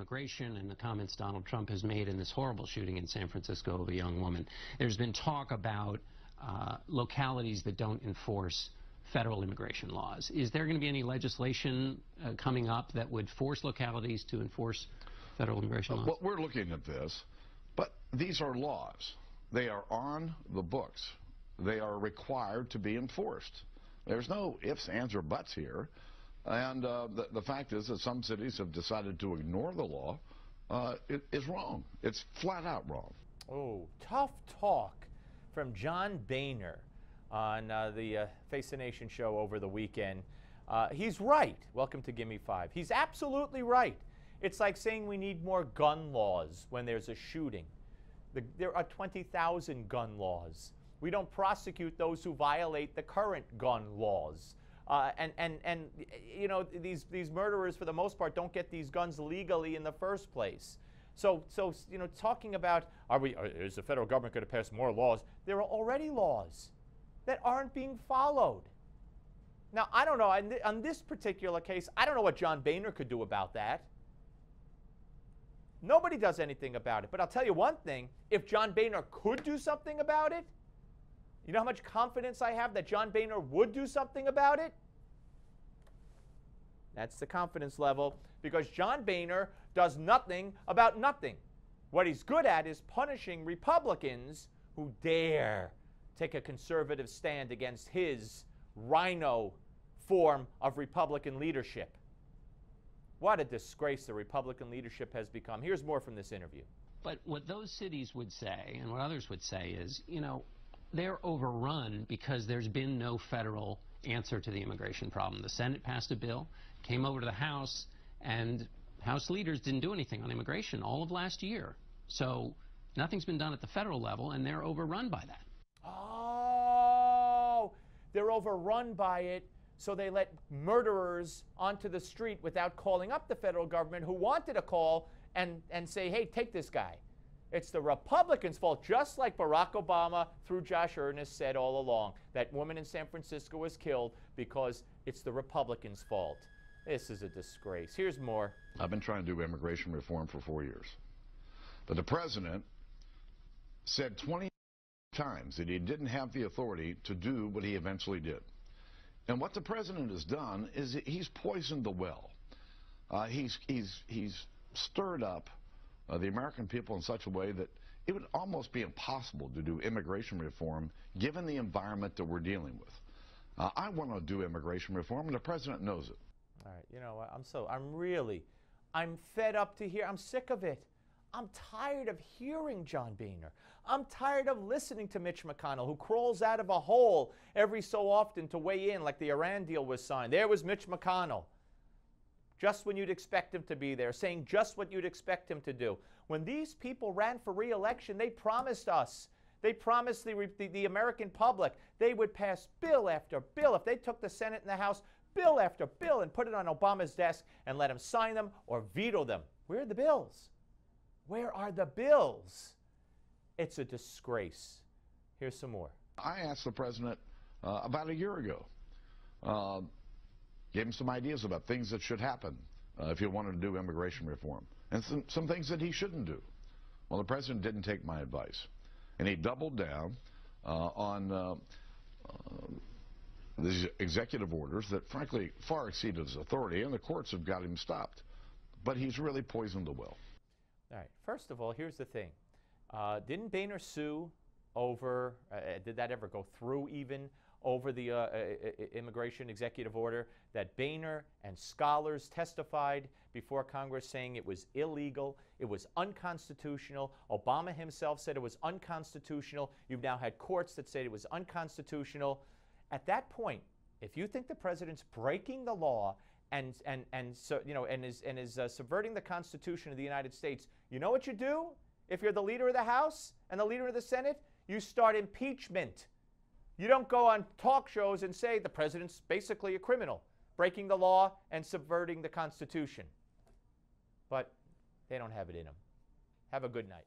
immigration and the comments Donald Trump has made in this horrible shooting in San Francisco of a young woman, there's been talk about localities that don't enforce federal immigration laws. Is there going to be any legislation coming up that would force localities to enforce federal immigration laws? Well, we're looking at this, but these are laws. They are on the books. They are required to be enforced. There's no ifs, ands, or buts here. And the fact is that some cities have decided to ignore the law. It is wrong. It's flat out wrong. Oh, tough talk from John Boehner on the Face the Nation show over the weekend. He's right. Welcome to Gimme 5. He's absolutely right. It's like saying we need more gun laws when there's a shooting. There are 20,000 gun laws. We don't prosecute those who violate the current gun laws. And you know, these murderers, for the most part, don't get these guns legally in the first place. So you know, talking about is the federal government going to pass more laws? There are already laws that aren't being followed. Now, I don't know, on this particular case, I don't know what John Boehner could do about that. Nobody does anything about it. But I'll tell you one thing, if John Boehner could do something about it, you know how much confidence I have that John Boehner would do something about it? That's the confidence level, because John Boehner does nothing about nothing. What he's good at is punishing Republicans who dare take a conservative stand against his rhino form of Republican leadership. What a disgrace the Republican leadership has become. Here's more from this interview. But what those cities would say, and what others would say, is, you know, they're overrun because there's been no federal answer to the immigration problem. The Senate passed a bill, came over to the House, and House leaders didn't do anything on immigration all of last year. So nothing's been done at the federal level, and they're overrun by that. Oh, they're overrun by it, so they let murderers onto the street without calling up the federal government, who wanted to call and say, hey, take this guy. It's the Republicans' fault, just like Barack Obama through Josh Earnest said all along. That woman in San Francisco was killed because it's the Republicans' fault. This is a disgrace. Here's more. I've been trying to do immigration reform for 4 years. But the president said 20 times that he didn't have the authority to do what he eventually did. And what the president has done is he's poisoned the well. He's stirred up the American people in such a way that it would almost be impossible to do immigration reform given the environment that we're dealing with. I want to do immigration reform, and the president knows it. All right, you know what? I'm fed up to hear. I'm sick of it. I'm tired of hearing John Boehner. I'm tired of listening to Mitch McConnell, who crawls out of a hole every so often to weigh in like the Iran deal was signed. There was Mitch McConnell, just when you'd expect him to be there, saying just what you'd expect him to do. When these people ran for re-election, they promised us, they promised the American public they would pass bill after bill. If they took the Senate and the House, bill after bill, and put it on Obama's desk and let him sign them or veto them. Where are the bills? Where are the bills? It's a disgrace. Here's some more. I asked the president about a year ago, gave him some ideas about things that should happen if he wanted to do immigration reform, and some things that he shouldn't do. Well, the president didn't take my advice, and he doubled down on these executive orders that, frankly, far exceeded his authority, and the courts have got him stopped. But he's really poisoned the well. All right. First of all, here's the thing. Didn't Boehner sue over, did that ever go through even, over the immigration executive order that Boehner and scholars testified before Congress saying it was illegal, it was unconstitutional. Obama himself said it was unconstitutional. You've now had courts that said it was unconstitutional. At that point, if you think the president's breaking the law and is subverting the Constitution of the United States, you know what you do? If you're the leader of the House and the leader of the Senate, you start impeachment. You don't go on talk shows and say the president's basically a criminal, breaking the law and subverting the Constitution. But they don't have it in them. Have a good night.